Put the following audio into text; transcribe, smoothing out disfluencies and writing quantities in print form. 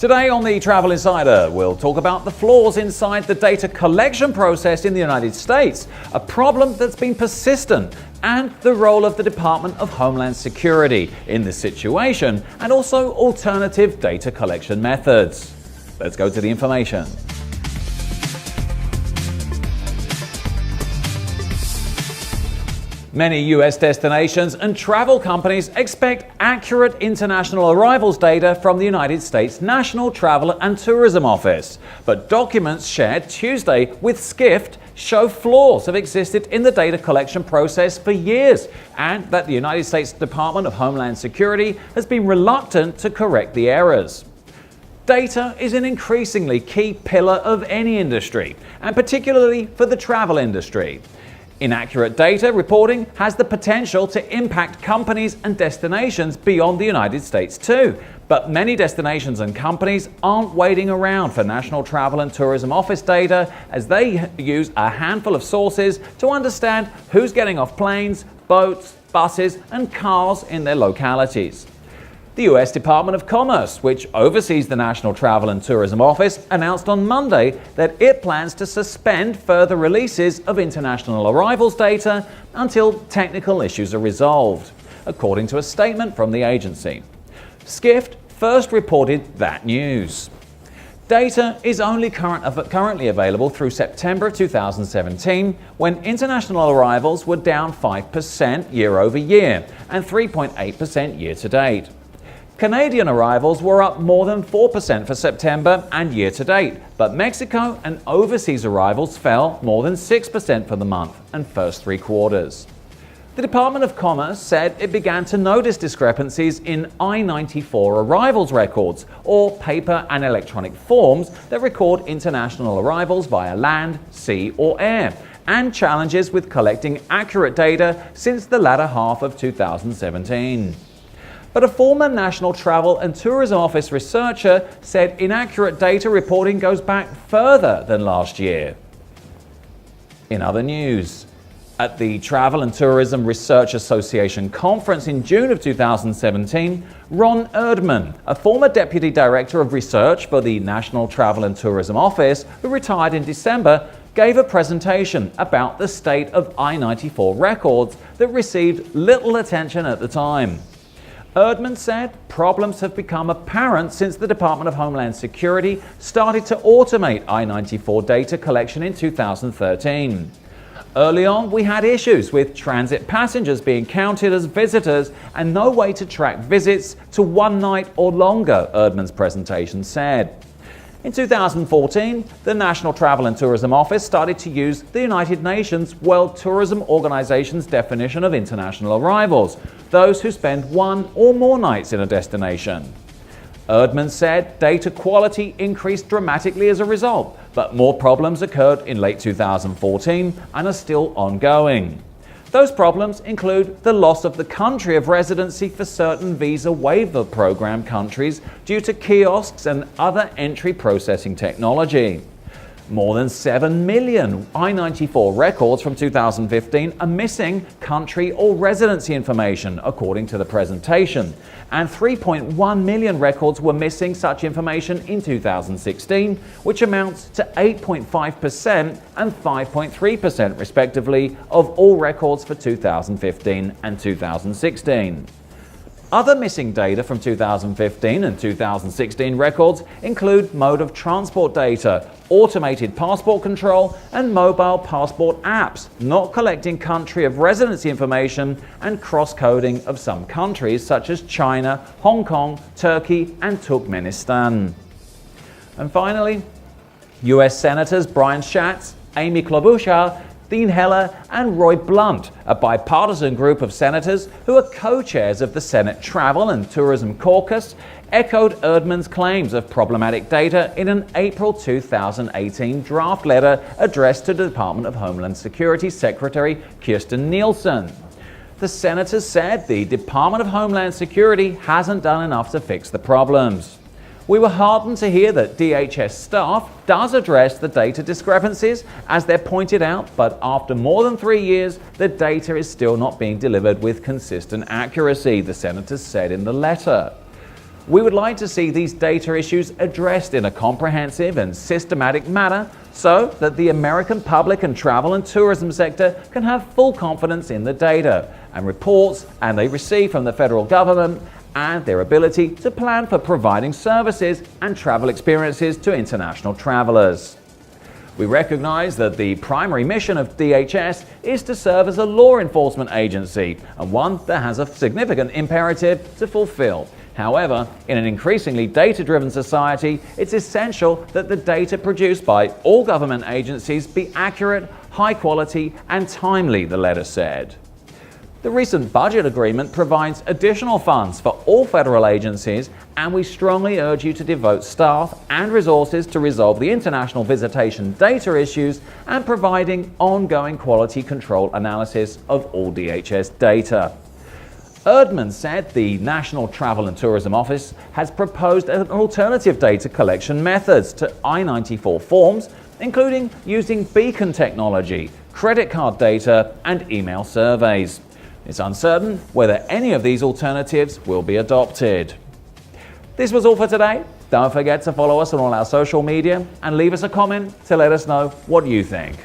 Today on the Travel Insider, we'll talk about the flaws inside the data collection process in the United States, a problem that's been persistent, and the role of the Department of Homeland Security in this situation, and also alternative data collection methods. Let's go to the information. Many US destinations and travel companies expect accurate international arrivals data from the United States National Travel and Tourism Office. But documents shared Tuesday with SCIF show flaws have existed in the data collection process for years, and that the United States Department of Homeland Security has been reluctant to correct the errors. Data is an increasingly key pillar of any industry, and particularly for the travel industry. Inaccurate data reporting has the potential to impact companies and destinations beyond the United States too. But many destinations and companies aren't waiting around for National Travel and Tourism Office data, as they use a handful of sources to understand who's getting off planes, boats, buses, and cars in their localities. The US Department of Commerce, which oversees the National Travel and Tourism Office, announced on Monday that it plans to suspend further releases of international arrivals data until technical issues are resolved, according to a statement from the agency. SCIF first reported that news. Data is only currently available through September 2017, when international arrivals were down 5% year over year and 3.8% year to date. Canadian arrivals were up more than 4% for September and year to date, but Mexico and overseas arrivals fell more than 6% for the month and first 3 quarters. The Department of Commerce said it began to notice discrepancies in I-94 arrivals records, or paper and electronic forms that record international arrivals via land, sea, or air, and challenges with collecting accurate data since the latter half of 2017. But a former National Travel and Tourism Office researcher said inaccurate data reporting goes back further than last year. In other news, at the Travel and Tourism Research Association conference in June of 2017, Ron Erdman, a former Deputy Director of Research for the National Travel and Tourism Office, who retired in December, gave a presentation about the state of I-94 records that received little attention at the time. Erdman said problems have become apparent since the Department of Homeland Security started to automate I-94 data collection in 2013. Early on, we had issues with transit passengers being counted as visitors and no way to track visits to 1 night or longer, Erdman's presentation said. In 2014, the National Travel and Tourism Office started to use the United Nations World Tourism Organization's definition of international arrivals, those who spend 1 or more nights in a destination. Erdman said data quality increased dramatically as a result, but more problems occurred in late 2014 and are still ongoing. Those problems include the loss of the country of residency for certain visa waiver program countries due to kiosks and other entry processing technology. More than 7 million I-94 records from 2015 are missing country or residency information, according to the presentation, and 3.1 million records were missing such information in 2016, which amounts to 8.5% and 5.3% respectively of all records for 2015 and 2016. Other missing data from 2015 and 2016 records include mode of transport data, automated passport control, and mobile passport apps, not collecting country of residency information, and cross-coding of some countries such as China, Hong Kong, Turkey, and Turkmenistan. And finally, US Senators Brian Schatz, Amy Klobuchar, Dean Heller, and Roy Blunt, a bipartisan group of senators who are co-chairs of the Senate Travel and Tourism Caucus, echoed Erdman's claims of problematic data in an April 2018 draft letter addressed to the Department of Homeland Security Secretary Kirstjen Nielsen. The senators said the Department of Homeland Security hasn't done enough to fix the problems. We were heartened to hear that DHS staff does address the data discrepancies, as they're pointed out, but after more than 3 years, the data is still not being delivered with consistent accuracy, the senators said in the letter. We would like to see these data issues addressed in a comprehensive and systematic manner so that the American public and travel and tourism sector can have full confidence in the data and reports and they receive from the federal government and their ability to plan for providing services and travel experiences to international travelers. We recognize that the primary mission of DHS is to serve as a law enforcement agency and one that has a significant imperative to fulfill. However, in an increasingly data-driven society, it's essential that the data produced by all government agencies be accurate, high quality, and timely, the letter said. The recent budget agreement provides additional funds for all federal agencies, and we strongly urge you to devote staff and resources to resolve the international visitation data issues and providing ongoing quality control analysis of all DHS data. Erdman said the National Travel and Tourism Office has proposed an alternative data collection methods to I-94 forms, including using beacon technology, credit card data, and email surveys. It's uncertain whether any of these alternatives will be adopted. This was all for today. Don't forget to follow us on all our social media and leave us a comment to let us know what you think.